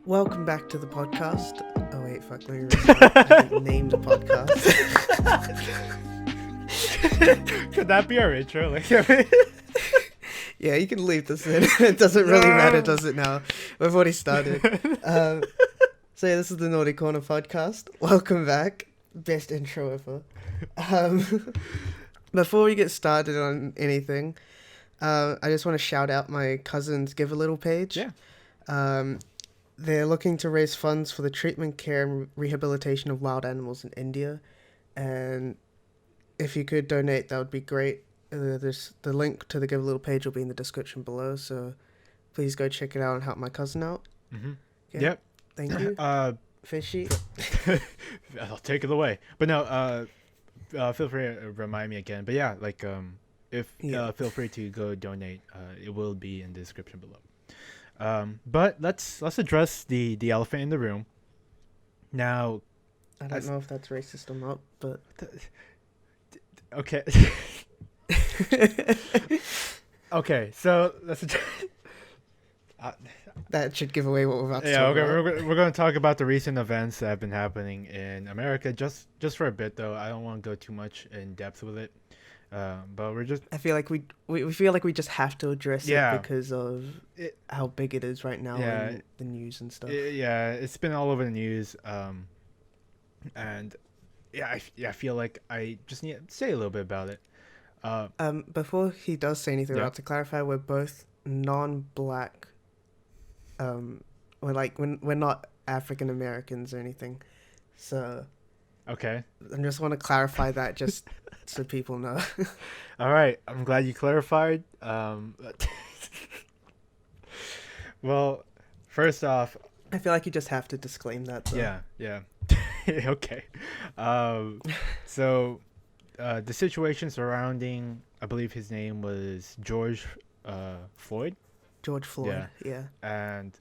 Welcome back to the podcast. Oh wait, fuck, let me restart. I haven't named the podcast. Could that be our intro? Yeah, you can leave this in. It doesn't really matter, does it now? We've already started. So yeah, this is the Naughty Corner podcast. Welcome back. Best intro ever. Before we get started on anything, I just want to shout out my cousin's Give a Little page. Yeah. They're looking to raise funds for the treatment, care, and rehabilitation of wild animals in India. And if you could donate, that would be great. There's the link to the Give a Little page will be in the description below. So please go check it out and help my cousin out. Mm-hmm. Yeah. Yep. Thank you. Fishy. I'll take it away. But no, feel free to remind me again. But yeah, feel free to go donate. It will be in the description below. But let's address the elephant in the room. Now, I don't know if that's racist or not, but okay. Okay, so let's. That should give away what we're about to Yeah, talk okay, about. we're going to talk about the recent events that have been happening in America. Just for a bit, though. I don't want to go too much in depth with it. But we're just. I feel like we feel like we just have to address Yeah. it because of how big it is right now Yeah. in the news and stuff. It's been all over the news. And yeah, I feel like I just need to say a little bit about it. Before he does say anything, Yeah. I have to clarify we're both non-black. We're not African Americans or anything, so Okay. I just want to clarify that just so people know. All right. I'm glad you clarified. Well, first off, I feel like you just have to disclaim that. Though. yeah. Okay. So, the situation surrounding, I believe his name was George Floyd. George Floyd. Yeah. And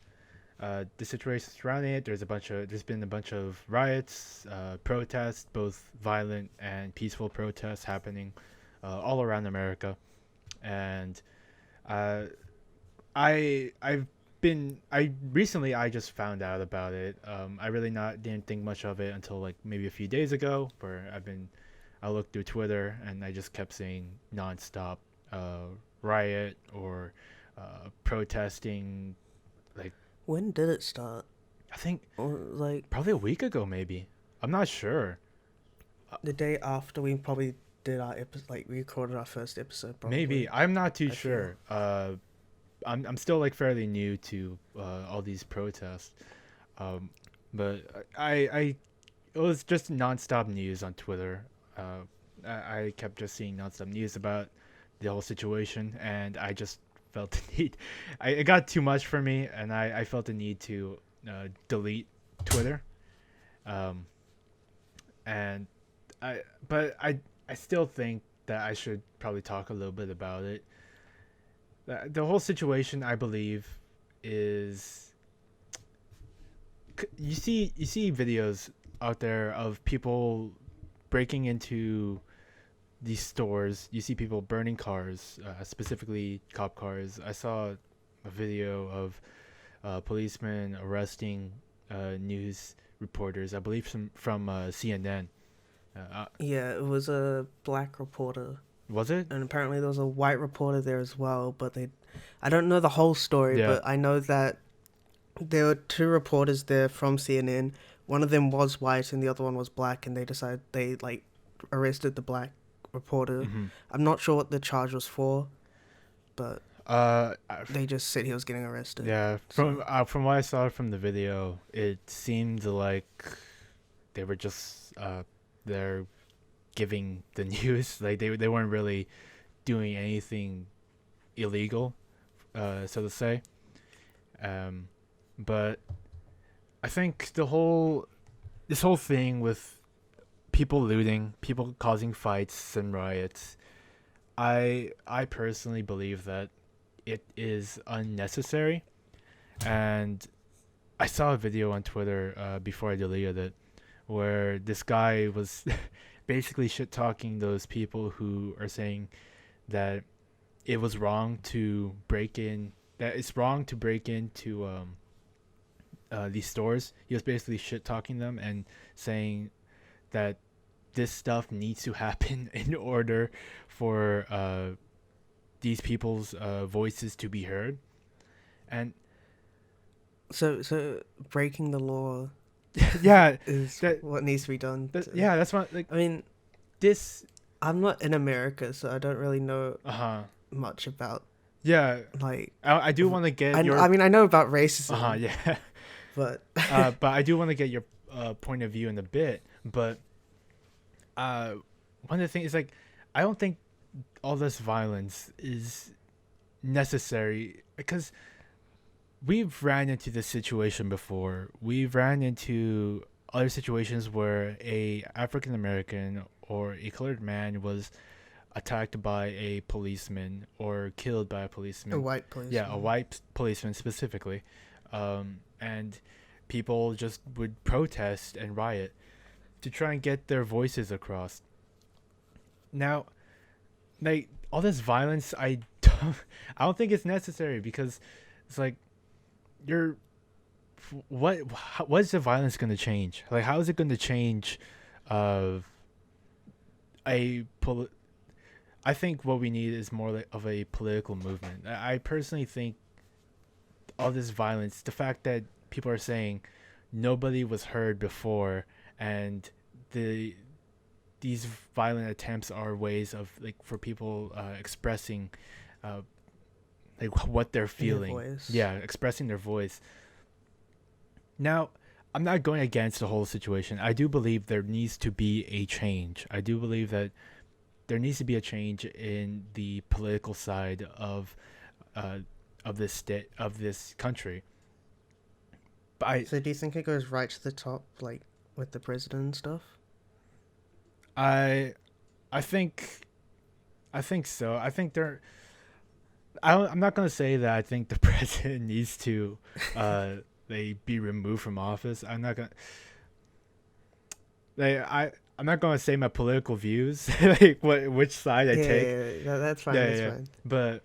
the situation surrounding it, there's been a bunch of riots, protests, both violent and peaceful protests happening all around America. And I recently I just found out about it. I really didn't think much of it until like maybe a few days ago, where I looked through Twitter and I just kept seeing nonstop riot or protesting. Like, When did it start? I think Or like probably a week ago, maybe. I'm not sure. the day after we probably did our episode, like we recorded our first episode. Probably. Maybe. I'm not too I sure. I'm still like fairly new to all these protests. But I it was just nonstop news on Twitter. I kept just seeing nonstop news about the whole situation, and I just felt the need. It got too much for me, and I felt the need to delete Twitter. And I still think that I should probably talk a little bit about it. The whole situation, I believe, is you see videos out there of people breaking into these stores. You see people burning cars, specifically cop cars. I saw a video of policemen arresting news reporters, I believe from CNN. Yeah, it was a black reporter. Was it? And apparently there was a white reporter there as well, but I don't know the whole story, Yeah. but I know that there were two reporters there from CNN. One of them was white and the other one was black, and they arrested the black reporter. Mm-hmm. I'm not sure what the charge was for, but I- they just said he was getting arrested. Yeah, from what I saw from the video, it seemed like they were just they're giving the news. Like they weren't really doing anything illegal, so to say. But I think this whole thing with people looting, people causing fights and riots, I personally believe that it is unnecessary. And I saw a video on Twitter before I deleted it, where this guy was basically shit talking those people who are saying that it was wrong to break in. That it's wrong to break into these stores. He was basically shit talking them and saying that this stuff needs to happen in order for these people's voices to be heard. And So breaking the law yeah, is that, what needs to be done. yeah, that's what I mean, this. I'm not in America, so I don't really know Uh-huh. much about Yeah, like. I do want to get your. I mean, I know about racism. Uh-huh, yeah. But But I do want to get your point of view in a bit. But one of the things is like, I don't think all this violence is necessary because we've ran into this situation before. We've ran into other situations where a African American or a colored man was attacked by a policeman or killed by a policeman. a white policeman. Yeah, a white policeman specifically. And people just would protest and riot to try and get their voices across. Now, like all this violence, I don't think it's necessary because it's like you're what is the violence going to change? Like, how is it going to change? A I think what we need is more like of a political movement. I personally think all this violence, the fact that people are saying nobody was heard before, and these violent attempts are ways of like for people expressing like what they're feeling. Yeah, expressing their voice. Now, I'm not going against the whole situation. I do believe there needs to be a change. I do believe that there needs to be a change in the political side of this country. But So do you think it goes right to the top, like with the president and stuff? I think so. I think I'm not gonna say that I think the president needs to they be removed from office. I'm not gonna I'm not gonna say my political views like which side I take. Yeah, that's fine. That's fine. But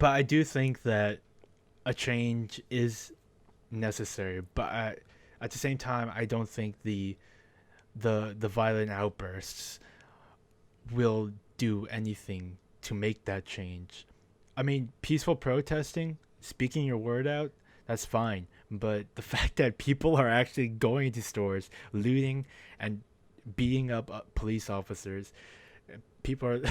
I do think that a change is necessary. But at the same time, I don't think the violent outbursts will do anything to make that change. I mean, peaceful protesting, speaking your word out, that's fine. But the fact that people are actually going to stores, looting, and beating up police officers, people are.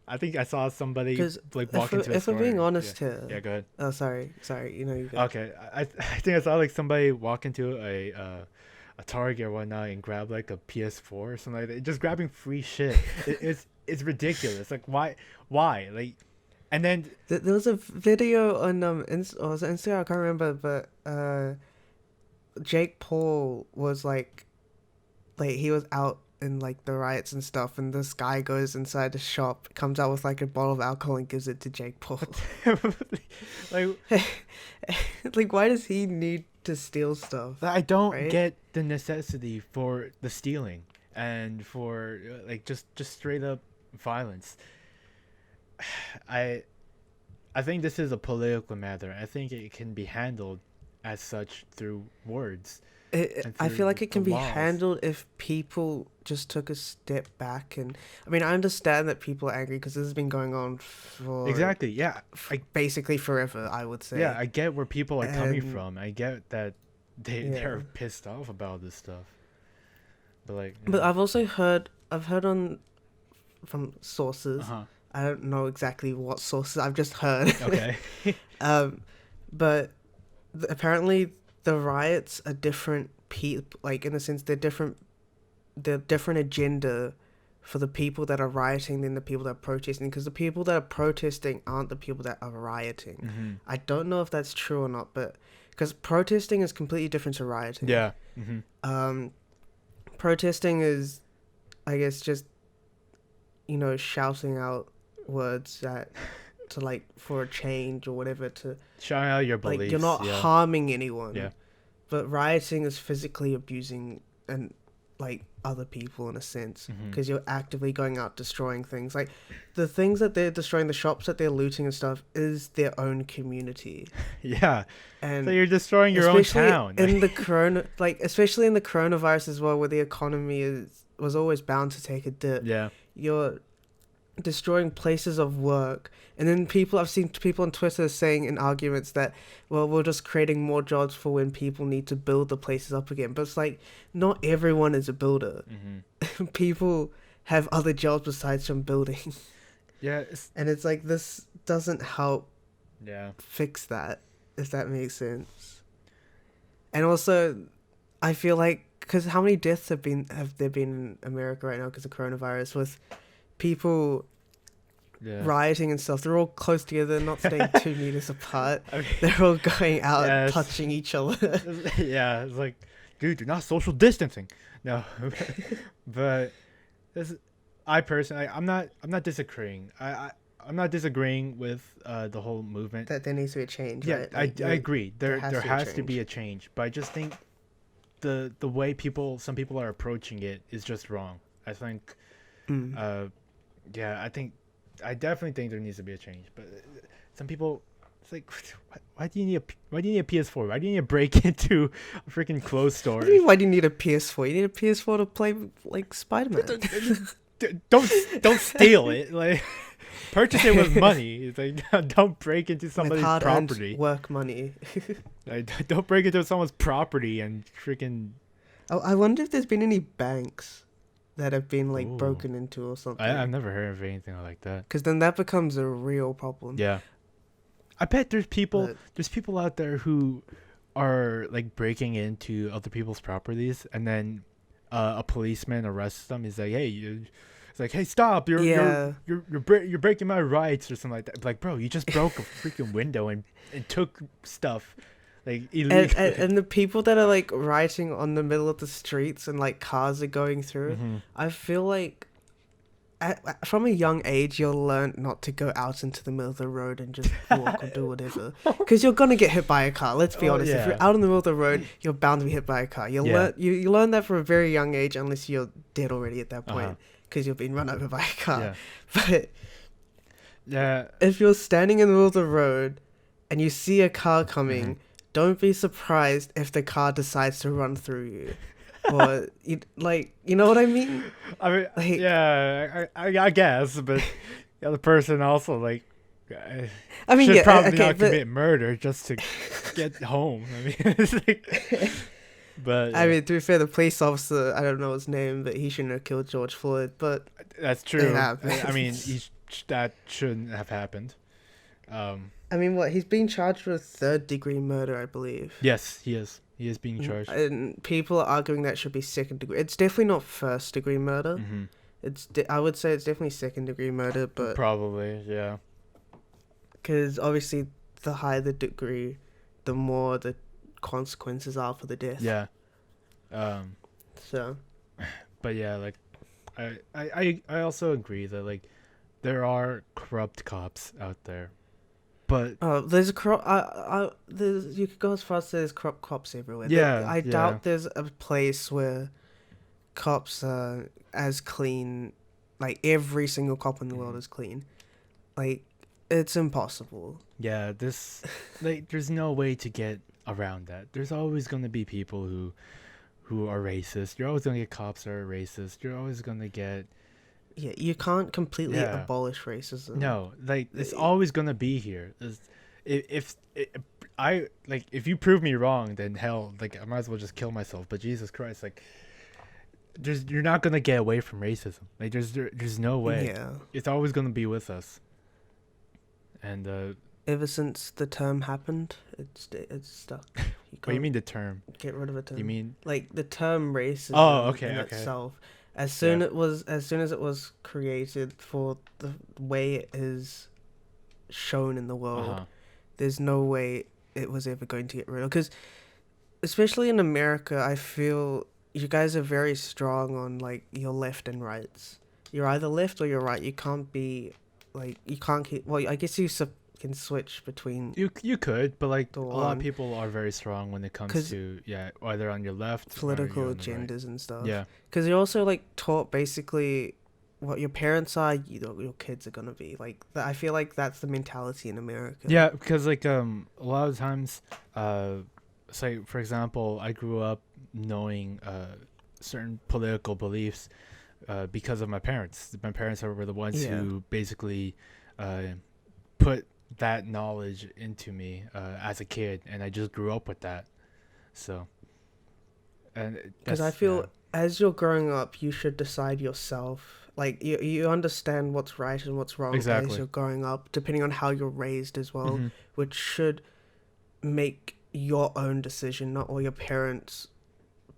I think I saw somebody like walk into a store. If we're being honest here. Yeah, go ahead. Oh, sorry. You know. Okay, I think I saw like somebody walk into a Target or whatnot and grab like a PS4 or something like that. Just grabbing free shit. It's ridiculous. Like why like. And then there was a video on was it Instagram? I can't remember, but Jake Paul was like he was out in like the riots and stuff, and this guy goes inside the shop, comes out with like a bottle of alcohol and gives it to Jake Paul. like like why does he need to steal stuff? I don't get the necessity for the stealing and for like just straight up violence. I think this is a political matter. I think it can be handled as such through words. I feel like it can be handled if people just took a step back. And I mean, I understand that people are angry because this has been going on for basically forever, I would say. Yeah, I get where people are coming from. I get that they're pissed off about this stuff. But like, but I've also heard from sources. Uh-huh. I don't know exactly what sources. I've just heard. Okay. But apparently the riots are different like in a sense they're different agenda for the people that are rioting than the people that are protesting, because the people that are protesting aren't the people that are rioting. Mm-hmm. I don't know if that's true or not, but because protesting is completely different to rioting. Yeah. Mm-hmm. Protesting is, I guess, just shouting out words that to like for a change or whatever, to shouting out your beliefs. Like you're not harming anyone. Yeah. But rioting is physically abusing and like other people in a sense, Mm-hmm. because you're actively going out destroying things. Like the things that they're destroying, the shops that they're looting and stuff, is their own community. Yeah. So And you're destroying your own especially town. in the especially in the coronavirus as well, where the economy was always bound to take a dip. Yeah. You're destroying places of work, and then I've seen people on Twitter saying in arguments that, well, we're just creating more jobs for when people need to build the places up again. But it's like, not everyone is a builder. Mm-hmm. People have other jobs besides from building. Yeah. And it's like, this doesn't help Yeah. fix that, if that makes sense. And also, I feel like, because how many deaths have there been in America right now because of coronavirus, with people Yeah. rioting and stuff? They're all close together, not staying 2 meters apart. I mean, They're all going out, Yes. touching each other. yeah, it's like, dude, you're not social distancing. No, but this, I personally, I'm not disagreeing. I'm not disagreeing with the whole movement. That there needs to be a change, Yeah, right? I agree. There there has to be a change, but I just think the way some people are approaching it is just wrong. I think, yeah, I definitely think there needs to be a change, but some people. It's like, why do you need a PS4? Why do you need to break into a freaking clothes store? What do you mean, why do you need a PS4? You need a PS4 to play, like, Spider-Man. Don't steal it. Like, purchase it with money. It's like, don't break into somebody's With hard-earned property. work money. Like, don't break into someone's property and freaking. Oh, I wonder if there's been any banks that have been, like, Ooh. broken into or something. I've never heard of anything like that. Because then that becomes a real problem. Yeah, I bet there's people. But- There's people out there who are like breaking into other people's properties, and then a policeman arrests them. He's like, "Hey, it's like, hey, stop! You're breaking my rights or something like that." Like, bro, you just broke a freaking window and took stuff like illegally. And the people that are, like, rioting on the middle of the streets and, like, cars are going through, Mm-hmm. I feel like from a young age, you'll learn not to go out into the middle of the road and just walk or do whatever. Because you're going to get hit by a car, let's be Oh, honest. yeah. If you're out in the middle of the road, you're bound to be hit by a car. Yeah. You learn that from a very young age, unless you're dead already at that point, Uh-huh. because you've been run over by a car. Yeah. But Yeah. if you're standing in the middle of the road and you see a car coming, Mm-hmm. don't be surprised if the car decides to run through you. Or, you know what I mean? I mean, Like- yeah, I guess, but the other person also like. I mean, should yeah, probably okay, not but commit murder just to get home. I mean, it's like, but I mean, to be fair, the police officer, I don't know his name, but he shouldn't have killed George Floyd. But that's true. happens. I mean, that shouldn't have happened. I mean, what, he's being charged with third-degree murder, I believe. Yes, he is. He is being charged. And people are arguing that should be second-degree. It's definitely not first-degree murder. Mm-hmm. I would say it's definitely second-degree murder, but Probably, yeah. because obviously the higher the degree, the more the consequences are for the death. Yeah. So But yeah, like, I also agree that like there are corrupt cops out there, but there's you could go as far as say there's corrupt cops everywhere. Yeah, I yeah. doubt there's a place where cops are as clean. Like, every single cop in the world is clean. Like, it's impossible. yeah, this like there's no way to get around that. There's always gonna be people who are racist. You're always gonna get cops that are racist. You're always gonna get Yeah, you can't completely Yeah. abolish racism. no, like it's always gonna be here. If if you prove me wrong, then hell, like I might as well just kill myself. But Jesus Christ, like you're not gonna get away from racism. Like there's no way. Yeah. It's always gonna be with us. And Ever since the term happened, it's stuck. You what do you mean the term? get rid of a term? You mean like the term racism okay, in okay. itself? As soon as it was created for the way it is shown in the world, uh-huh. there's no way it was ever going to get rid of. Because especially in America, I feel you guys are very strong on like your left and rights. You're either left or you're right. You can't be like you can't keep. Well, I guess you can switch between You could, but like the a lot of one people are very strong when it comes 'cause to either on your left or political you're on the right. agendas and stuff. Yeah. Because you're also like taught basically what your parents are, your kids are gonna be. Like I feel like that's the mentality in America. Yeah, because like a lot of times, say for example, I grew up knowing certain political beliefs because of my parents. My parents were the ones Yeah. who basically put that knowledge into me as a kid, and I just grew up with that. So, and Because I that's feel as you're growing up, you should decide yourself. Like you understand what's right and what's wrong as exactly. you're growing up, depending on how you're raised as well, Hmm. which should make your own decision, not what your parents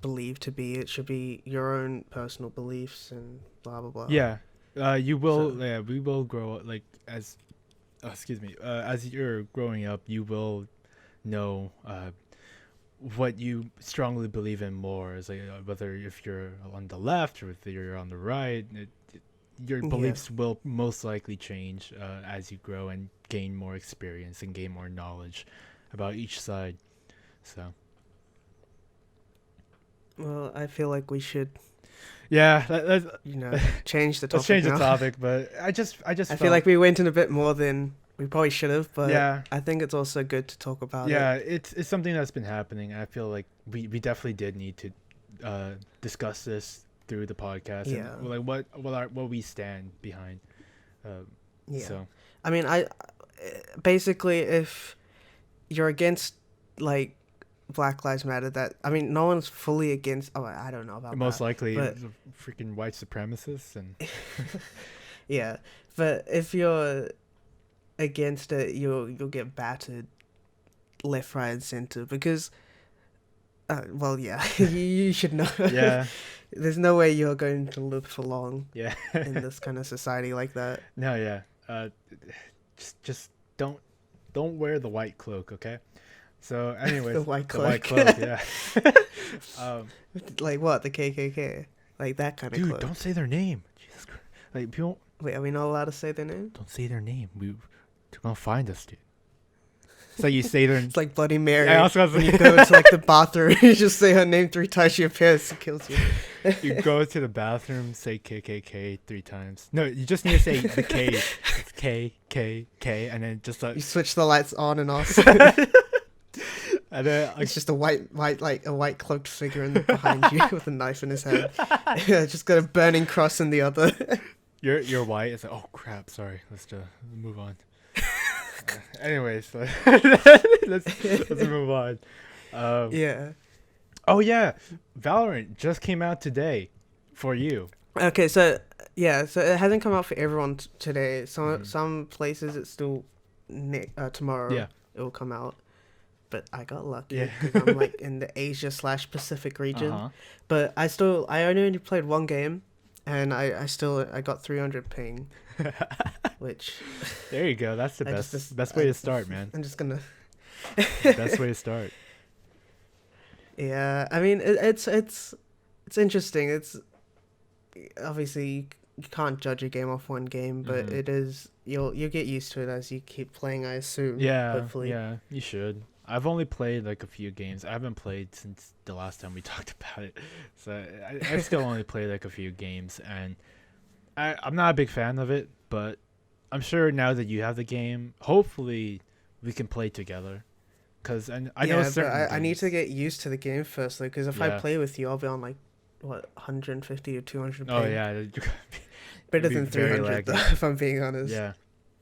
believe to be. It should be your own personal beliefs and blah blah blah. Yeah, you will. So Yeah, we will grow like as. Excuse me. As you're growing up, you will know what you strongly believe in more. Is like whether if you're on the left or if you're on the right. Your yeah. beliefs will most likely change as you grow and gain more experience and gain more knowledge about each side. So Well, I feel like we should, yeah, change the topic let's change now. the topic. But I I feel like we went in a bit more than we probably should have, but yeah. I think it's also good to talk about Yeah, it. it's something that's been happening. I feel like we definitely did need to discuss this through the podcast Yeah. and like what we stand behind. Uh, Yeah. So I mean, I basically, if you're against like Black Lives Matter, that I mean, no one's fully against. Oh, I don't know about most that, likely but the freaking white supremacists and yeah. But if you're against it, you'll get battered left, right, and center because. Well, yeah, you should know. yeah, There's no way you're going to live for long yeah. in this kind of society like that. No, yeah. Just don't wear the white cloak, okay? So, anyways, The white the white cloak. cloak, yeah. um, Like what? The KKK? Like that kind of dude, cloak. don't say their name. Jesus Christ. Like people Wait, are we not allowed to say their name? don't say their name. They're gonna find us, dude. So you say their It's like Bloody Mary. Yeah, I was gonna When you say- go to like the bathroom, you just say her name 3 times, she appears and kills you. you go to the bathroom, say KKK 3 times. No, you just need to say the K. It's K K K, and then just You switch the lights on and off. and then It's just a white cloaked figure behind you with a knife in his hand. Just got a burning cross in the other. you're white. It's like, oh crap, sorry. Let's just move on. Anyways, let's move on. Yeah. Oh yeah, Valorant just came out today for you. Okay, so yeah, so it hasn't come out for everyone today. Mhm. Some places it's still tomorrow. Yeah. It will come out. But I got lucky Yeah. because I'm like in the Asia/Pacific region. Uh-huh. But I only played one game, and I got 300 ping, which There you go. That's the I best just- best way to start, man. I'm just gonna. Best way to start. Yeah, I mean it's interesting. It's obviously you can't judge a game off one game, but Mhm. it is you'll get used to it as you keep playing. I assume. Yeah, Hopefully. yeah, you should. I've only played like a few games. I haven't played since the last time we talked about it, so I still only played like a few games, and I'm not a big fan of it. But I'm sure now that you have the game, hopefully we can play together. Cause I know Yeah, but certain. I need to games- get used to the game first, though, because if I Yeah. play with you, I'll be on like what 150 or 200 ping. Oh yeah, Better be than very 300 though, laggy. if I'm being honest. yeah.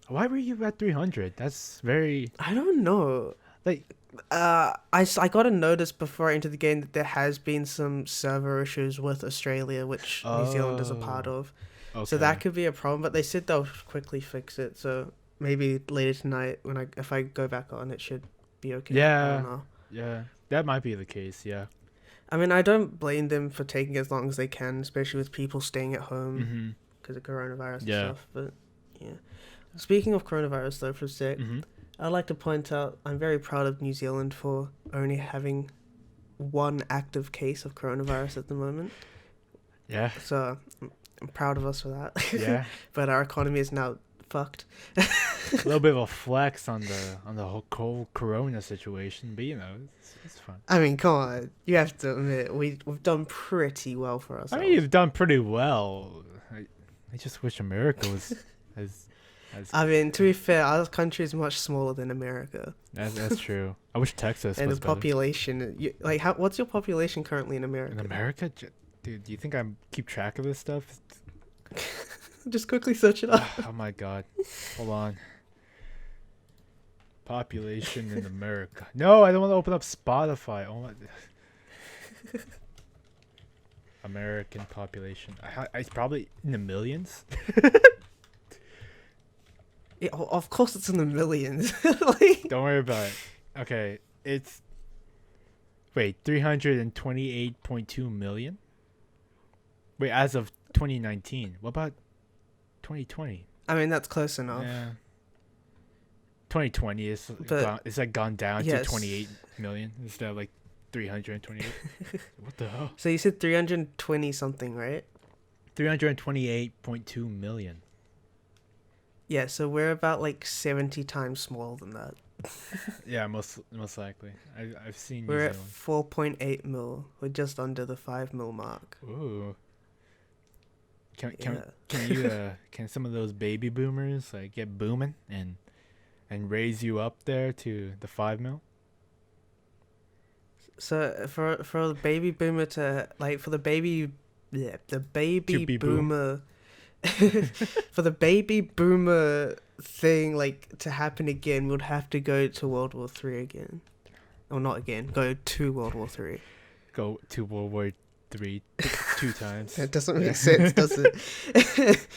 Why were you at 300? That's very I don't know. like. I got a notice before I entered the game that there has been some server issues with Australia, which New Zealand is a part Oh, of. Okay. So that could be a problem, but they said they'll quickly fix it. So maybe later tonight, if I go back on, it should be okay. I Yeah. don't know. Yeah, that might be the case. Yeah. I mean, I don't blame them for taking as long as they can, especially with people staying at home Mm-hmm. because of coronavirus Yeah. and stuff. But yeah. Speaking of coronavirus, though, for a sec, Mm-hmm. I'd like to point out I'm very proud of New Zealand for only having one active case of coronavirus at the moment. Yeah. So I'm proud of us for that. Yeah. But our economy is now fucked. A little bit of a flex on the whole Corona situation, but it's fun. I mean, come on. You have to admit, we've done pretty well for I ourselves. mean, you've done pretty well. I just wish America was as. I mean, to be fair, our country is much smaller than America. That's true. I wish Texas and was the better. population, what's your population currently in America? In America, dude, do you think I keep track of this stuff? Just quickly search it up. Oh my god, hold on. Population in America. No, I don't want to open up Spotify. Oh my. American population. It's probably in the millions. Yeah, of course, it's in the millions. Don't worry about it. Okay, it's 328.2 million. Wait, as of 2019. What about 2020? I mean, that's close enough. Yeah. 2020 is gone down to 28 million instead of 328. What the hell? So you said 320 something, right? 328.2 million. Yeah, so we're about 70 times smaller than that. Yeah, most likely. I've seen. We're New at Zealand. 4.8 mil. We're just under the 5 mil mark. Ooh. Can some of those baby boomers get booming and raise you up there to the 5 mil? So for the baby boomer to for the baby boomer for the baby boomer thing to happen again, we'd have to go to World War 3 again. Or not again, go to World War 3. Go to World War 3 2 times. That doesn't make sense, does it?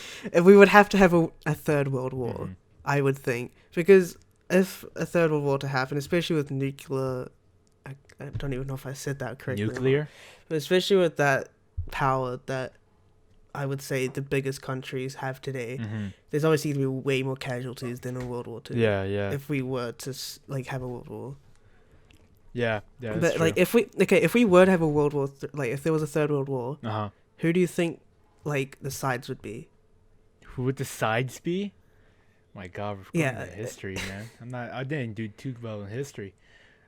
We would have to have a third World War, Mm-hmm. I would think. Because if a third World War to happen, especially with nuclear... I don't even know if I said that correctly. Nuclear? But especially with that power that I would say the biggest countries have today, Mm-hmm. there's obviously going to be way more casualties than in World War II. Yeah, yeah. If we were to have a World War. Yeah, that's But true. if we were to have a World War, if there was a third World War, Uh-huh. who do you think the sides would be? Who would the sides be? My God, we're going Yeah. to history, man. I didn't do too well in history.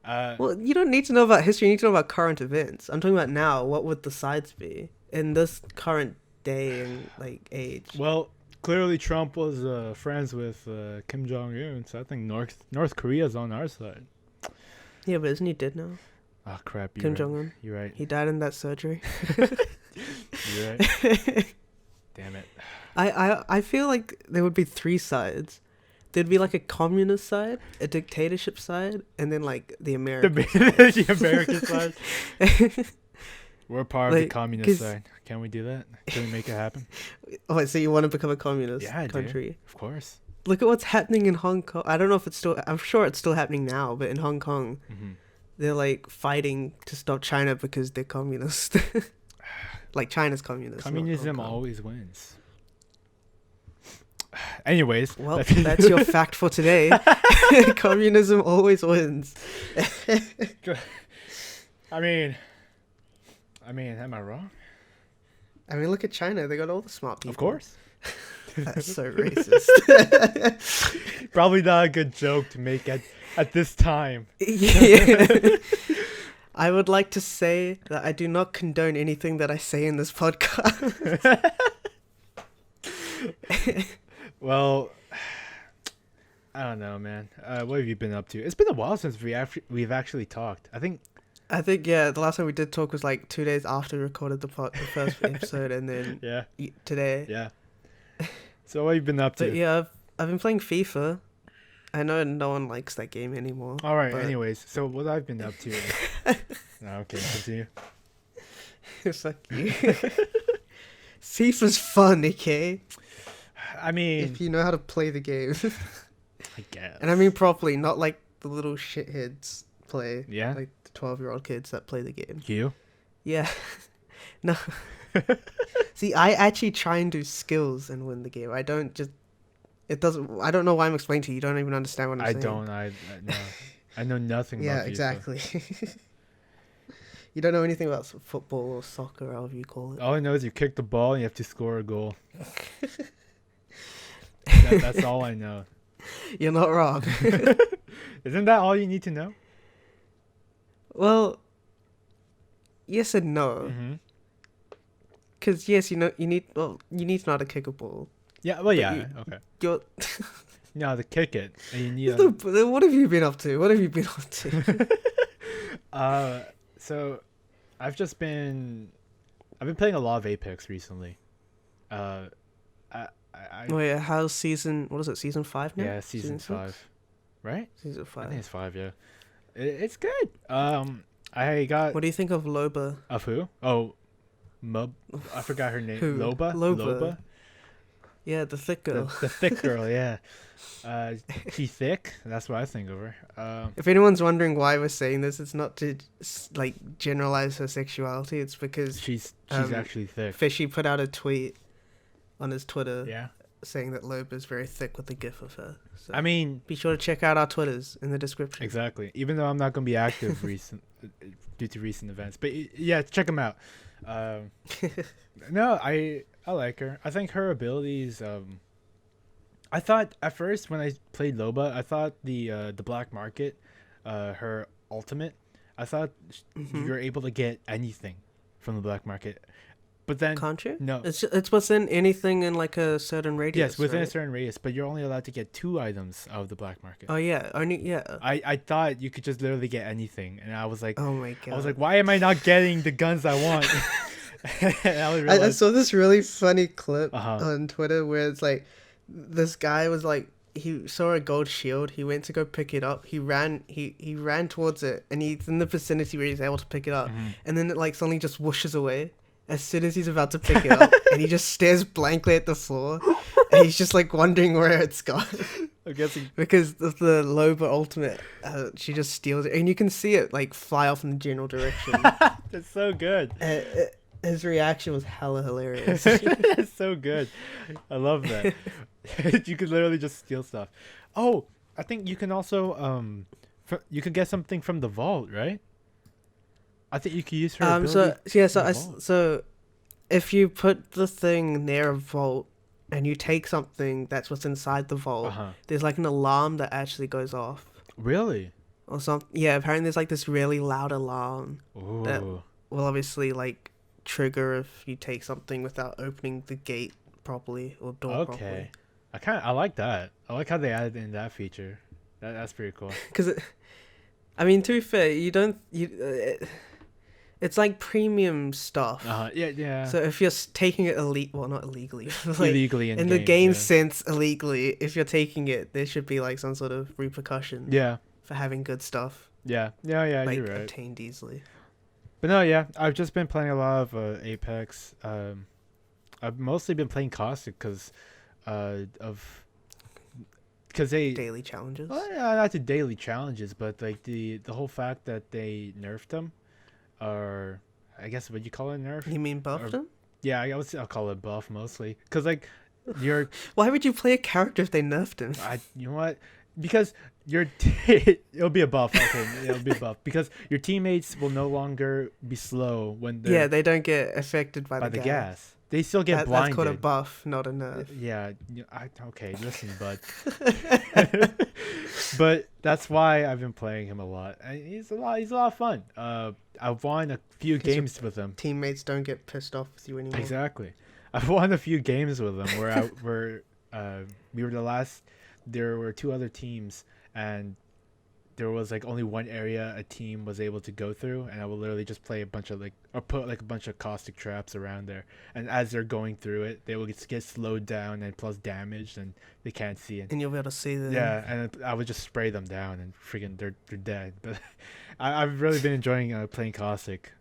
Well, you don't need to know about history. You need to know about current events. I'm talking about now. What would the sides be in this current day and age? Well, clearly Trump was friends with Kim Jong Un, so I think North Korea's on our side. Yeah, but isn't he dead now? Oh crap! Kim Jong Un. You're right. He died in that surgery. You're right. Damn it. I feel like there would be three sides. There'd be a communist side, a dictatorship side, and then the American The American side. We're part of the communist 'cause- side. Can we do that? Can we make it happen? Oh, wait, so you want to become a communist Yeah, country? dude. Of course. Look at what's happening in Hong Kong. I don't know if it's still... I'm sure it's still happening now, but in Hong Kong, Mm-hmm. they're fighting to stop China because they're communist. China's communist. not Hong Communism Kong. always wins. Anyways, Well, that's your fact for today. Communism always wins. I mean, am I wrong? I mean, look at China. They got all the smart people. Of course. That's so racist. Probably not a good joke to make at this time. Yeah. I would like to say that I do not condone anything that I say in this podcast. Well, I don't know, man. What have you been up to? It's been a while since we've actually talked. I think Yeah, the last time we did talk was 2 days after we recorded the first episode, and then yeah, today. yeah. So what have you been up to? But yeah, I've been playing FIFA. I know no one likes that game anymore. All right. but- Anyways, so what I've been up to? No, okay, continue. Fuck you. FIFA's fun, okay? I mean, If you know how to play the game. I guess. And I mean properly, not like the little shitheads play. Yeah? Like the 12-year-old kids that play the game. You? Yeah. No. See, I actually try and do skills and win the game. I don't just... I don't know why I'm explaining to you. You don't even understand what I'm saying. don't. No. I know nothing Yeah, about FIFA. exactly. You don't know anything about football or soccer, however you call it. All I know is you kick the ball and you have to score a goal. That's all I know. You're not wrong. Isn't that all you need to know? Well, yes and no. Mm-hmm. Because yes, you need to know how to kick a ball. Yeah. Well, But yeah. Okay. You're No, to kick it, and you need. A, what have you been up to? What have you been up to? So I've been playing a lot of Apex recently. I Oh yeah, how's season? What is it? Season 5 now? yeah, season 5, 6? right? Season I think 5. it's 5. Yeah, it's good. I got What do you think of Loba? of who? Oh, Mub. I forgot her name. Who? Loba. Loba. Yeah, the thick girl. The thick girl. Yeah. She thick. That's what I think of her. If anyone's wondering why we're saying this, it's not to like generalize her sexuality. It's because She's actually thick. Fishy put out a tweet on his Twitter Yeah. saying that Loba's very thick with a gif of her. So I mean, be sure to check out our Twitters in the description. exactly. Even though I'm not gonna be active due to recent events, but yeah, check them out. No, I like her. I think her abilities. I thought at first when I played Loba, I thought the black market, her ultimate, I thought you're able to get anything from the black market, but then Can't you? no, It's within anything in like a certain radius. yes, within a right? certain radius, but you're only allowed to get 2 items out of the black market. Oh yeah, only yeah. I thought you could just literally get anything, and I was like, Oh my god. I was like, why am I not getting the guns I want? And I I realized, saw this really funny clip Uh-huh. on Twitter where it's like this guy was like he saw a gold shield, he went to go pick it up, he ran towards it and he's in the vicinity where he's able to pick it up and then it like suddenly just whooshes away as soon as he's about to pick it up and he just stares blankly at the floor and he's just like wondering where it's gone. I'm guessing. Because of the Loba ultimate, she just steals it and you can see it like fly off in the general direction. That's so good. His reaction was hella hilarious. That's so good. I love that. You could literally just steal stuff. Oh, I think you can also you can get something from the vault, right? I think you could use her ability. So if you put the thing near a vault and you take something that's what's inside the vault, there's like an alarm that actually goes off. Really? Or something. Yeah, apparently there's like this really loud alarm that Ooh. will obviously like trigger if you take something without opening the gate properly or door properly. Okay. I like that. I like how they added in that feature. That's pretty cool. Because I mean, to be fair, it's like premium stuff. Yeah. So if you're taking it not illegally, like, illegally in the game sense, illegally, if you're taking it, there should be like some sort of repercussion. Yeah. For having good stuff. Yeah. Like, You're right. obtained easily. But no, yeah, I've just been playing a lot of Apex. I've mostly been playing Caustic because they daily challenges. Well, yeah, not the daily challenges, but like the whole fact that they nerfed them, or I guess what you call it, nerf. You mean buffed them? Yeah, I'll call it buff mostly, because like you're. Why would you play a character if they nerfed him? You know what? Because it'll be a buff. Okay, it'll be a buff because your teammates will no longer be slow when they don't get affected by the gas. They still get blinded. That's called a buff, not a nerf. Yeah, okay, listen, bud. But that's why I've been playing him a lot. He's a lot of fun. I've won a few games with him. Teammates don't get pissed off with you anymore. Exactly. I've won a few games with him where we were the last. There were 2 other teams, and there was like only one area a team was able to go through, and I will literally just play a bunch of put a bunch of caustic traps around there, and as they're going through it, they will get slowed down and plus damaged, and they can't see it. And you'll be able to see them. Yeah, and I would just spray them down, and freaking they're dead. But I've really been enjoying playing caustic,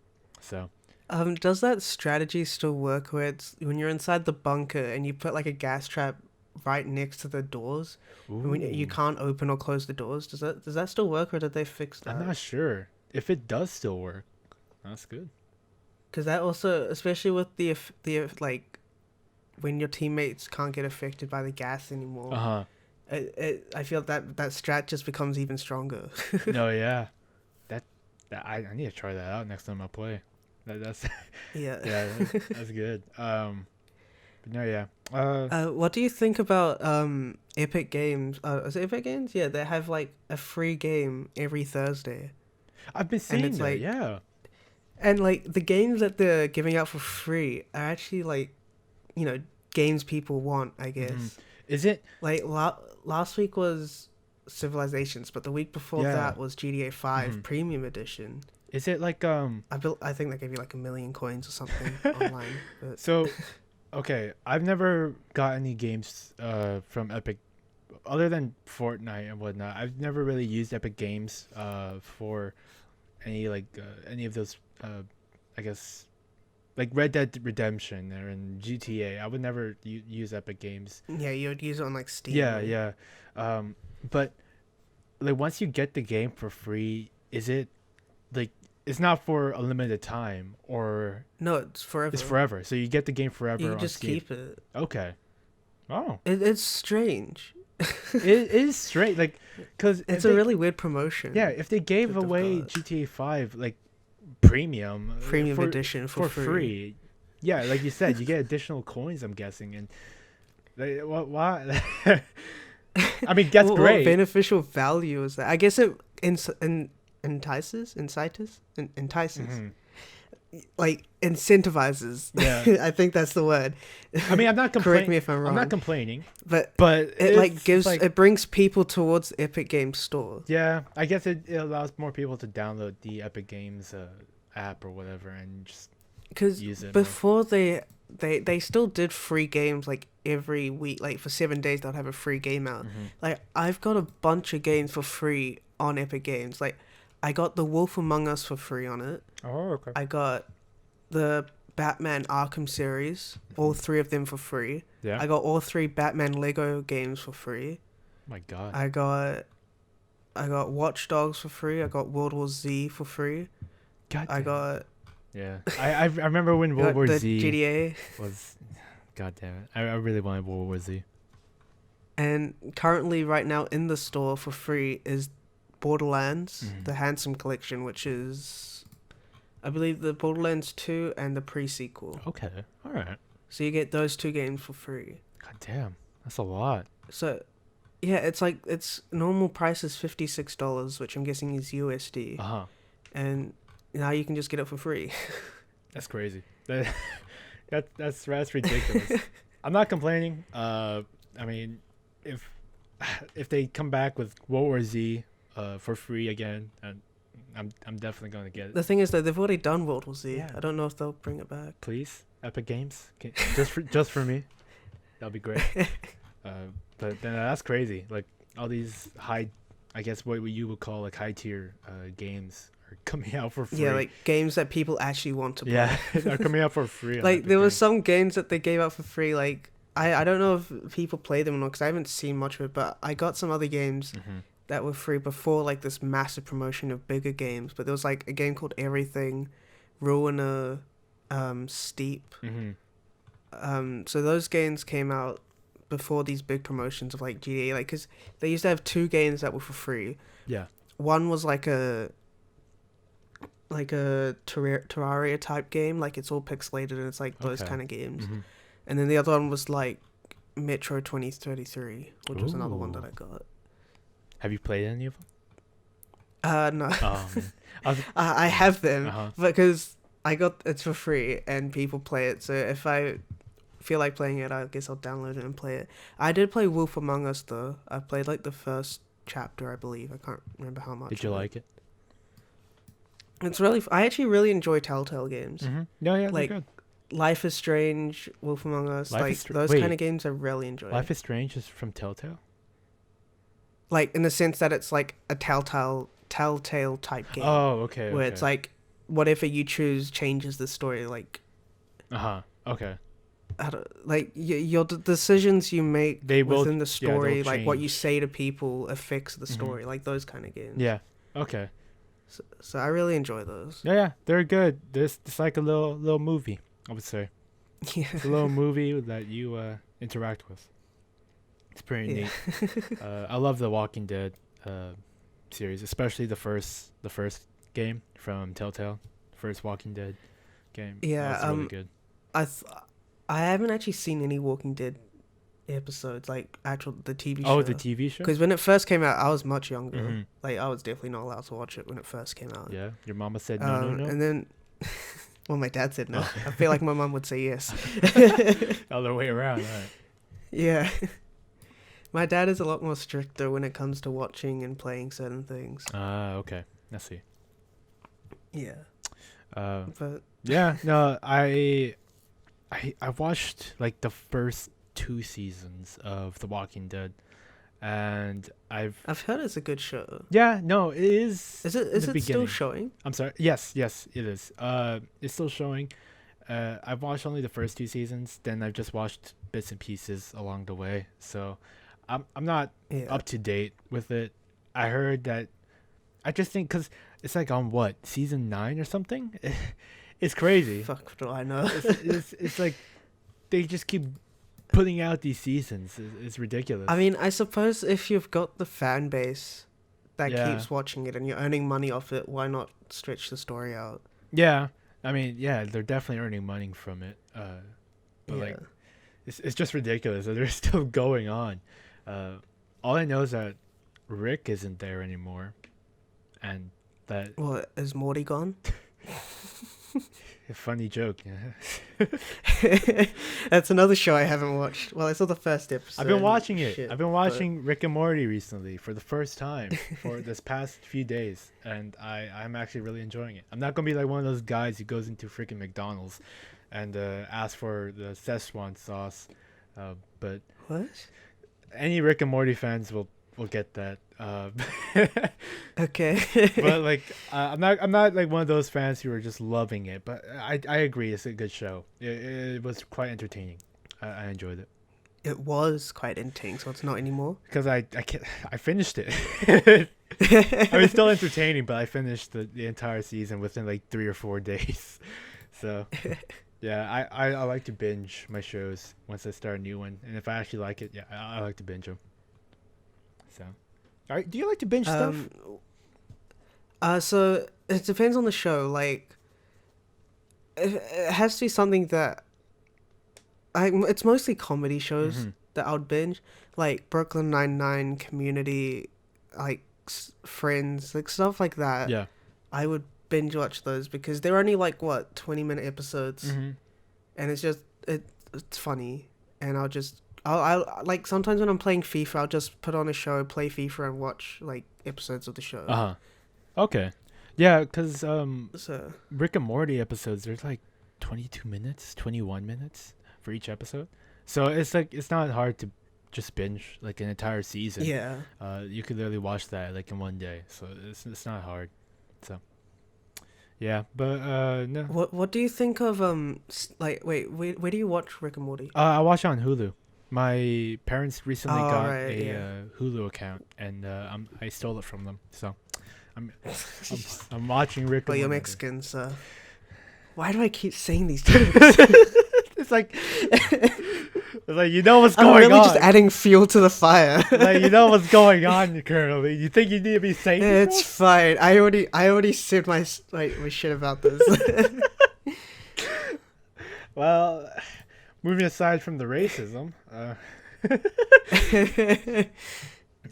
so. Does that strategy still work where it's when you're inside the bunker and you put like a gas trap right next to the doors? When you can't open or close the doors. Does that still work, or did they fix that? I'm not sure if it does still work. That's good. Because that also, especially with the like, when your teammates can't get affected by the gas anymore. I feel that strat just becomes even stronger. No, yeah, I need to try that out next time I play. That's yeah. yeah, that's good. But no, yeah. What do you think about Epic Games? Is it Epic Games? Yeah, they have like a free game every Thursday, I've been and seeing it's that. like, Yeah. and like the games that they're giving out for free are actually like, you know, games people want, I Hmm. guess. Is it? Like last week was Civilizations, but the week before Yeah. that was GTA 5 Hmm. Premium Edition. Is it like I think they gave you like 1,000,000 coins or something online, but So, okay, I've never got any games from Epic other than Fortnite and whatnot. I've never really used Epic Games for any of those I guess like Red Dead Redemption or in GTA. I would never use Epic Games. yeah, you would use it on like Steam, Yeah, right? yeah. But like once you get the game for free, is it like it's not for a limited time or No, it's it's forever. forever? So you get the game You forever can on just Steam. keep it. Okay. Oh. It's strange. It is straight, like, cause if It's a they, really weird promotion. yeah, if they gave that they've away got. GTA 5 like premium Premium for edition for free. yeah, like you said, you get additional coins. I'm guessing, and like, what? Why? I mean, that's What great. beneficial value is that? I guess it entices, Mhm. like incentivizes. Yeah. I think that's the word. I mean, I'm not Correct me complaining. if I'm I'm wrong. not complaining, But but it like it's gives like, it brings people towards the Epic Games Store. yeah, I guess it allows more people to download the Epic Games app or whatever and just Because use it more. before they still did free games like every week, like for 7 days they'll have a free game out. Mhm. Like I've got a bunch of games for free on Epic Games. Like I got The Wolf Among Us for free on it. Oh, okay. I got the Batman Arkham series, all three of them for free. Yeah. I got all three Batman Lego games for free. My God. I got Watch Dogs for free. I got World War Z for free. God I damn. got Yeah. I remember when I World got War the Z GTA. was. God damn it. I really wanted World War Z. And currently, right now in the store for free is Borderlands, Mhm. the Handsome Collection, which is, I believe, the Borderlands 2 and the pre-sequel. Okay. All right. So you get those two games for free. God damn. That's a lot. So, yeah, it's like, its normal price is $56, which I'm guessing is USD. Uh-huh. And now you can just get it for free. That's crazy. That's ridiculous. I'm not complaining. I mean, if if they come back with World War Z for free again, I'm definitely going to get it. The thing is, though, they've already done World War Z. Yeah. I don't know if they'll bring it back. Please, Epic Games, just for me. That'd be great. But then that's crazy. Like all these high, I guess what you would call like high tier games are coming out for free. Yeah, like games that people actually want to play. Yeah, they're coming out for free. on Like Epic there was Games. some games that they gave out for free. Like I don't know if people play them or not because I haven't seen much of it. But I got some other games Mhm. that were free before like this massive promotion of bigger games. But there was like a game called Everything, Ruiner, Steep. So those games came out before these big promotions of like GTA. Like because they used to have two games that were for free. Yeah. One was like a Terraria type game, like it's all pixelated and it's like those Okay. kind of games. Mhm. And then the other one was like Metro 2033, which was another one Ooh. that I got. Have you played any of them? No. Oh man. I was, I have them uh-huh. because I got it's for free and people play it. So if I feel like playing it, I guess I'll download it and play it. I did play Wolf Among Us though. I played like the first chapter, I believe. I can't remember how much. Did you of like it? It's really. I actually really enjoy Telltale games. Mm-hmm. No, yeah, Like, they're good. Life is Strange, Wolf Among Us, Life like is Str- those wait. kind of games I really enjoy. Life is Strange is from Telltale. Like in the sense that it's like a telltale type game Oh, okay. where okay. it's like whatever you choose changes the story. Like Uh-huh. Okay. I don't, like your decisions you make They will- within the yeah, they'll story, like what you change. say to people affects the Mhm. story. Like those kind of games. Yeah. Okay. So I really enjoy those. Yeah, they're good. It's like a little movie, I would say. Yeah. It's a little movie that you interact with. It's pretty Yeah. neat. I love the Walking Dead series, especially the first game from Telltale, first Walking Dead game. Yeah, It's really good. I I haven't actually seen any Walking Dead episodes, like actual the TV Oh, show. the TV show. Because when it first came out, I was much younger. Mm-hmm. Like I was definitely not allowed to watch it when it first came out. Yeah, your mama said no, no, no. And then, well, my dad said no. Oh. I feel like my mum would say yes. Other way around. All right. Yeah. My dad is a lot more stricter when it comes to watching and playing certain things. Ah, okay. I see. Yeah. But But yeah, no, I watched like the first 2 seasons of The Walking Dead, and I've heard it's a good show. yeah, no, it is. Is in it the still beginning. showing? I'm sorry. Yes, it is. It's still showing. I've watched only the first 2 seasons. Then I've just watched bits and pieces along the way. So, I'm not Yeah. up to date with it. I heard that. I just think because it's like on what season 9 or something. It's crazy. Fuck do I know. It's like they just keep putting out these seasons. It's ridiculous. I mean, I suppose if you've got the fan base that Yeah. keeps watching it and you're earning money off it, why not stretch the story out? yeah. I mean, yeah, they're definitely earning money from it. But like, it's just ridiculous that they're still going on. All I know is that Rick isn't there anymore, and that What, is Morty gone? a funny joke. That's another show I haven't watched. Well, I saw the first episode. I've been watching it. Shit, I've been watching Rick and Morty recently for the first time for this past few days, and I'm actually really enjoying it. I'm not gonna be like one of those guys who goes into freaking McDonald's and asks for the Szechuan sauce, but What? any Rick and Morty fans will get that. Okay. But like, I'm not like one of those fans who are just loving it. But I agree, it's a good show. It was quite entertaining. I enjoyed it. It was quite intense, so it's not anymore. Because I finished it. I mean, still entertaining, but I finished the entire season within like 3 or 4 days. So, yeah, I like to binge my shows once I start a new one, and if I actually like it, yeah, I like to binge them. So, all right, do you like to binge stuff? So it depends on the show. Like, it has to be something that it's mostly comedy shows Mm-hmm. that I would binge, like Brooklyn Nine-Nine, Community, like Friends, like stuff like that. Yeah. I would binge watch those because they're only like 20-minute episodes, Mm-hmm. and it's just it's funny, and I'll like sometimes when I'm playing FIFA, I'll just put on a show, play FIFA, and watch like episodes of the show. Uh-huh. Okay. Yeah, because So Rick and Morty episodes, there's like 22 minutes, 21 minutes for each episode. So it's like, it's not hard to just binge like an entire season. yeah. You could literally watch that like in one day. So it's not hard. So yeah, but no. What do you think of like where do you watch Rick and Morty? I watch it on Hulu. My parents recently Oh, got right, a yeah. Hulu account, and I stole it from them. So I'm I'm watching Rick. Well, and you're Morty. Mexican, so why do I keep saying these jokes? It's like you know what's I'm going really on. just adding fuel to the fire. Like, you know what's going on, Colonel. You think you need to be saying It's this? fine. I already said my shit about this. Well, moving aside from the racism,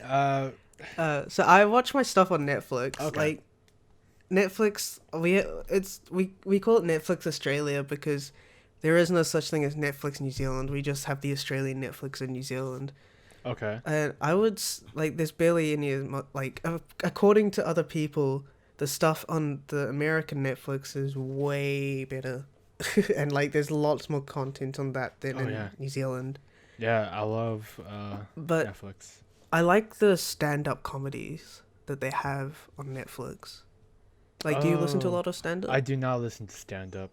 So I watch my stuff on Netflix. Okay. Like Netflix, we call it Netflix Australia because there is no such thing as Netflix New Zealand. We just have the Australian Netflix in New Zealand. okay. And I would like there's barely any according to other people, the stuff on the American Netflix is way better, and like there's lots more content on that than in yeah. New Zealand. Yeah, I love But Netflix. I like the stand-up comedies that they have on Netflix. Like, do you listen to a Oh, lot of stand-up? I do not listen to stand up.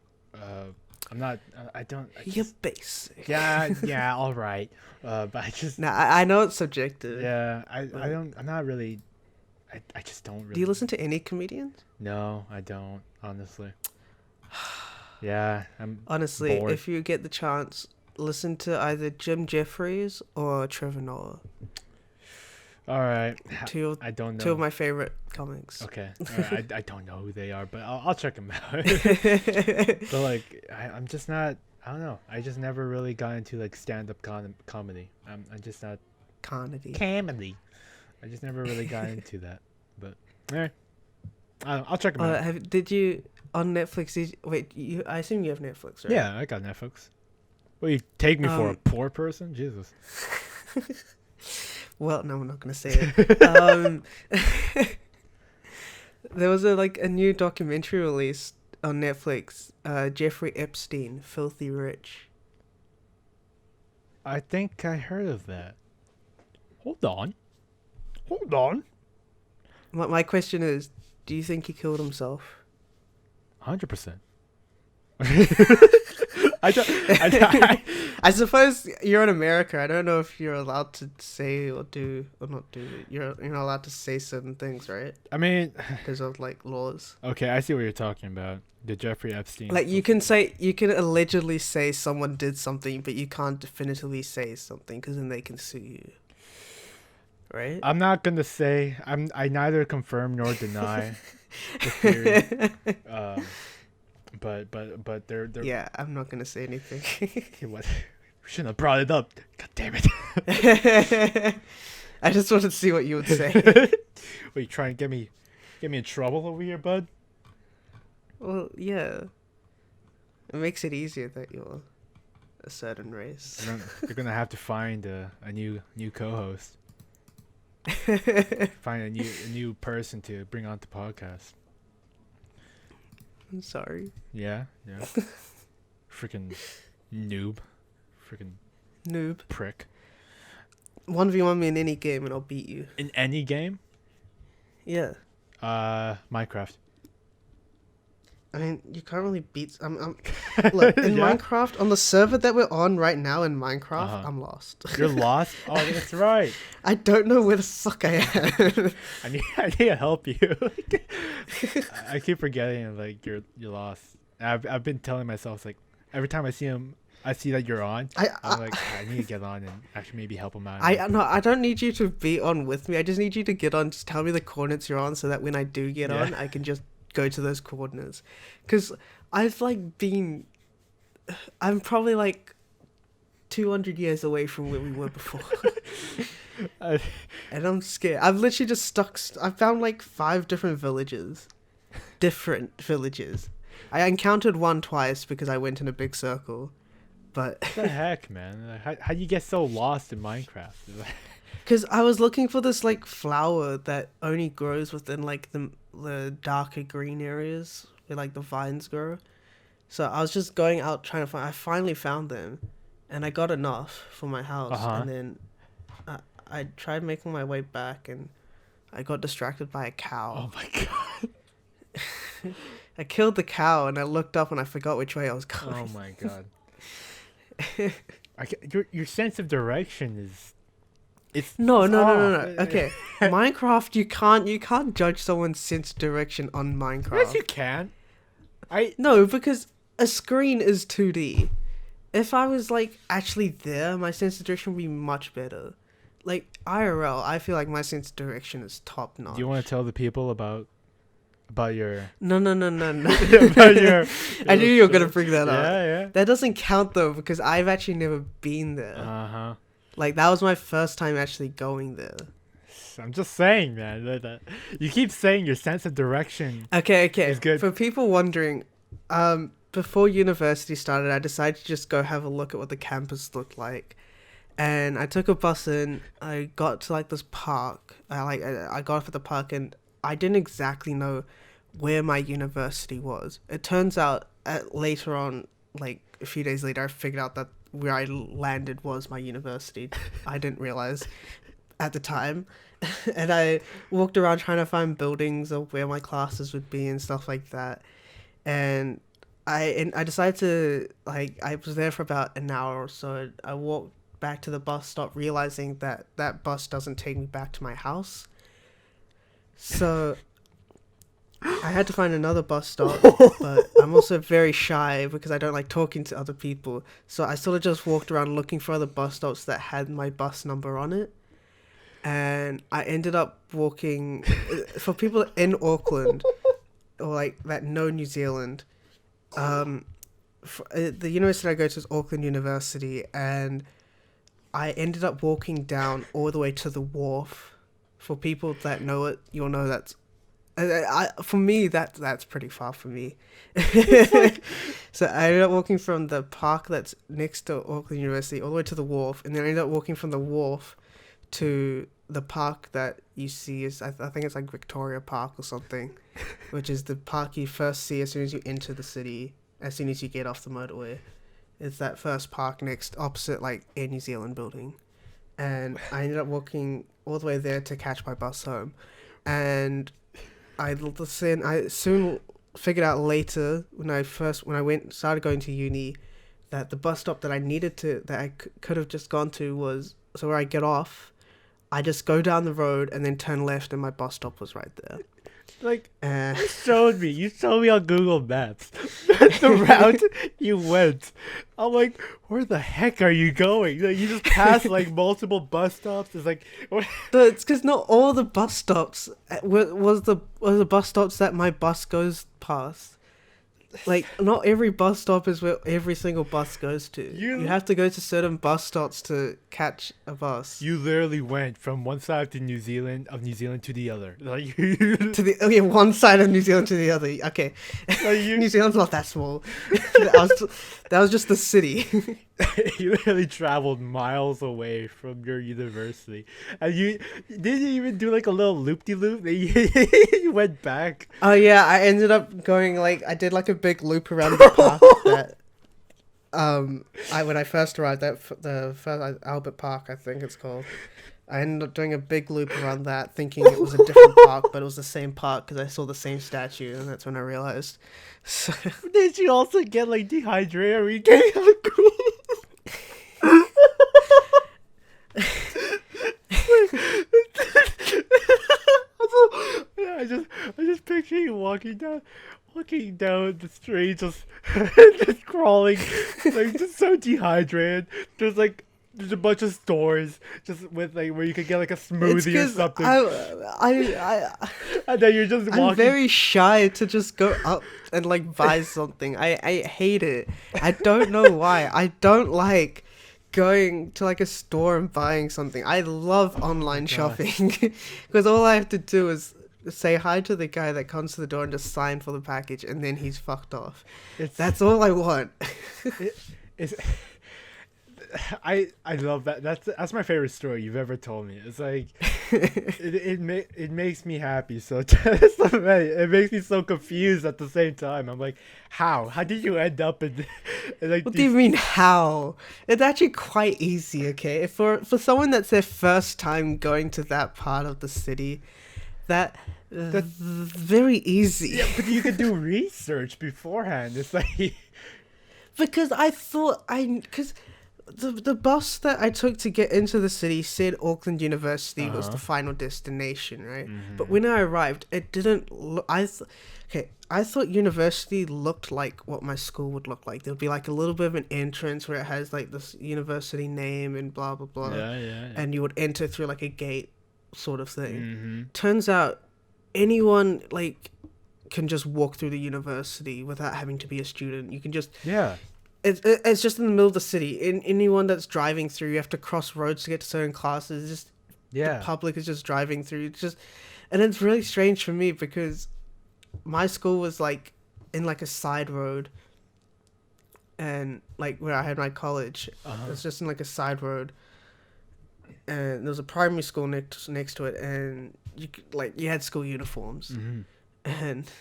I'm not. I don't. You're basic. Yeah. All right. But I just. Now I know it's subjective. Yeah. I don't. I'm not really. I just don't really. Do you listen to any comedians? No, I don't. Honestly. Yeah, I'm. Honestly, bored. if you get the chance, listen to either Jim Jeffries or Trevor Noah. All right. Two I don't know. of my favorite comics. Okay. I don't know who they are, but I'll check them out. But like, I'm just not. I don't know. I just never really got into like stand-up comedy. I'm just not Comedy. comedy. I just never really got into that. But I'll check them out. Did you on Netflix? Wait, I assume you have Netflix, right? Yeah, I got Netflix. Well, you take me for a Um, poor person? Jesus. Well, no, I'm not gonna say it. There was a new documentary released on Netflix. Jeffrey Epstein, Filthy Rich. I think I heard of that. Hold on. Hold on. My question is, do you think he killed himself? 100%. I I suppose you're in America. I don't know if you're allowed to say or do or not do. You're not allowed to say certain things, right? I mean, Because of like laws. okay, I see what you're talking about. The Jeffrey Epstein. Like you can allegedly say someone did something, but you can't definitively say something because then they can sue you. Right? I'm not gonna say. I neither confirm nor deny the theory. But they're Yeah, I'm not gonna say anything. what? We shouldn't have brought it up. God damn it. I just wanted to see what you would say. What, you trying to get me in trouble over here, bud? Well, yeah. It makes it easier that you're a certain race. You're gonna have to find a new co-host. Find a new person to bring on the podcast. I'm sorry. Yeah. Freaking noob. Freaking Noob. prick. 1v1 me in any game and I'll beat you. In any game? Yeah. Minecraft. I mean, you can't really beat... Look, in Yeah? Minecraft, on the server that we're on right now in Minecraft, I'm lost. You're lost? Oh, that's right. I don't know where the fuck I am. I need to help you. I keep forgetting like you're lost. I've been telling myself like every time I see that you're on. I'm like I need to get on and actually maybe help him out. I don't need you to be on with me. I just need you to get on. Just tell me the coordinates you're on so that when I do get on, I can just go to those coordinates. Because I'm probably like 200 years away from where we were before. And I'm scared. I've literally just I found like 5 different villages. I encountered one twice because I went in a big circle. But what the heck, man? How do you get so lost in Minecraft? because I was looking for this like flower that only grows within like the darker green areas where like the vines grow. So I was just going out trying to find. I finally found them, and I got enough for my house. And then I tried making my way back, and I got distracted by a cow. Oh my god! I killed the cow, and I looked up, and I forgot which way I was going. Oh my god! Your sense of direction is. No. off. Okay, Minecraft, you can't judge someone's sense of direction on Minecraft. Yes, you can. No, because a screen is 2D. If I was like actually there, my sense of direction would be much better. Like IRL, I feel like my sense of direction is top notch. Do you want to tell the people about your? No. About your I knew you were gonna bring that up. Yeah. That doesn't count though because I've actually never been there. Like that was my first time actually going there. I'm just saying, man. That you keep saying your sense of direction. Okay. Is good. For people wondering, before university started, I decided to just go have a look at what the campus looked like, and I took a bus in. I got to like this park. I got off at the park, and I didn't exactly know where my university was. It turns out later on, like a few days later, I figured out that where I landed was my university. I didn't realize at the time. And I walked around trying to find buildings of where my classes would be and stuff like that. And I decided to, like, I was there for about an hour or so. I walked back to the bus stop realizing that bus doesn't take me back to my house. So I had to find another bus stop, but I'm also very shy because I don't like talking to other people. So I sort of just walked around looking for other bus stops that had my bus number on it. And I ended up walking, for people in Auckland, or like that know New Zealand, the university I go to is Auckland University, and I ended up walking down all the way to the wharf. For people that know it, you'll know that's. For me, that's pretty far for me. So I ended up walking from the park that's next to Auckland University all the way to the wharf, and then I ended up walking from the wharf to the park that you see is I think it's like Victoria Park or something, which is the park you first see as soon as you enter the city, as soon as you get off the motorway. It's that first park next opposite like Air New Zealand building, and I ended up walking all the way there to catch my bus home, and I soon figured out later when I started going to uni that the bus stop that I could have just gone to was so where I get off. I just go down the road and then turn left, and my bus stop was right there. Like, you showed me on Google Maps the route you went. I'm like, where the heck are you going? Like, you just passed like multiple bus stops. It's like, It's because not all the bus stops was the bus stops that my bus goes past. Like, not every bus stop is where every single bus goes to. You have to go to certain bus stops to catch a bus. You literally went from one side of New Zealand to the other. Like, one side of New Zealand to the other. Okay, like New Zealand's not that small. that was just the city. You literally traveled miles away from your university, and you didn't even do like a little loop-de-loop. You went back. Oh yeah, I ended up going I did like a big loop around the park that when I first arrived at the first Albert Park, I think it's called. I ended up doing a big loop around that, thinking it was a different park, but it was the same park because I saw the same statue, and that's when I realized. So, did you also get like dehydrated or you getting hungry? I just picture you walking down the street, just crawling, like just so dehydrated. There's a bunch of stores just with like where you could get like a smoothie or something. And then you're just walking. I'm very shy to just go up and like buy something. I hate it. I don't know why. I don't like going to like a store and buying something. I love online shopping because all I have to do is say hi to the guy that comes to the door and just sign for the package, and then he's fucked off. That's all I want. I love that. That's my favorite story you've ever told me. It's like it makes me happy. So it makes me so confused at the same time. I'm like, how did you end up in like? What do you mean how? It's actually quite easy. Okay, for someone that's their first time going to that part of the city, that's very easy. Yeah, but you could do research beforehand. It's like because the bus that I took to get into the city said Auckland University was the final destination, right? Mm-hmm. But when I arrived, it didn't look. I thought university looked like what my school would look like. There would be like a little bit of an entrance where it has like this university name and blah blah blah. Yeah. And you would enter through like a gate, sort of thing. Mm-hmm. Turns out, anyone like can just walk through the university without having to be a student. You can just It's just in the middle of the city. Anyone that's driving through, you have to cross roads to get to certain classes. The public is just driving through. And it's really strange for me because my school was like in like a side road, and like where I had my college, it was just in like a side road, and there was a primary school next to it, and you had school uniforms, and.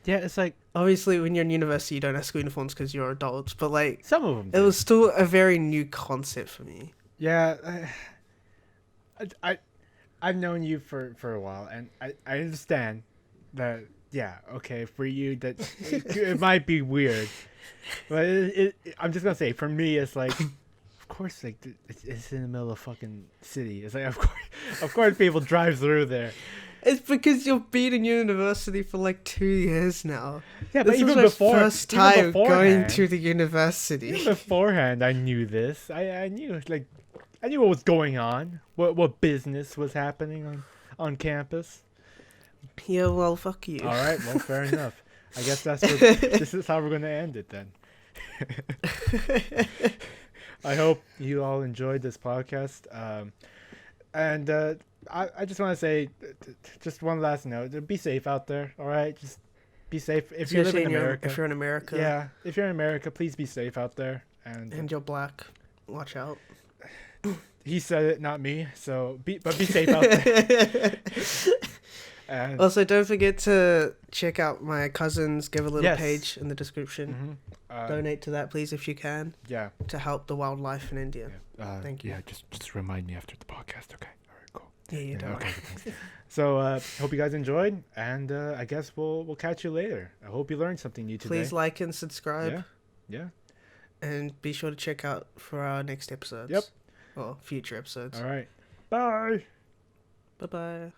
Yeah, it's like obviously when you're in university you don't have school uniforms because you're adults, but like some of them it was still a very new concept for me. Yeah, I've known you for a while, and I understand that. Yeah, okay, for you that it might be weird, but I'm just gonna say for me it's like, of course, like it's in the middle of fucking city. It's like of course people drive through there. It's because you've been in university for like 2 years now. Yeah, but even before, first time going to the university. Even beforehand, I knew this. I knew what was going on. What business was happening on campus. Yeah, well, fuck you. All right, well, fair enough. I guess this is how we're gonna end it then. I hope you all enjoyed this podcast. And I just want to say, just one last note: be safe out there. All right, just be safe if you live in America. If you're in America, Yeah, if you're in America, please be safe out there. And you're black, watch out. He said it, not me. So be safe out there. And also, don't forget to check out my cousin's Give a Little Yes. page in the description. Donate to that, please, if you can, Yeah. to help the wildlife in India. Thank you. Yeah, just remind me after the podcast. Okay. All right. Cool. Yeah, you don't. Okay. Thanks. So hope you guys enjoyed, and I guess we'll catch you later. I hope you learned something new today. Please like and subscribe. Yeah. And be sure to check out for our next episodes. Yep. Or future episodes. All right. Bye. Bye-bye.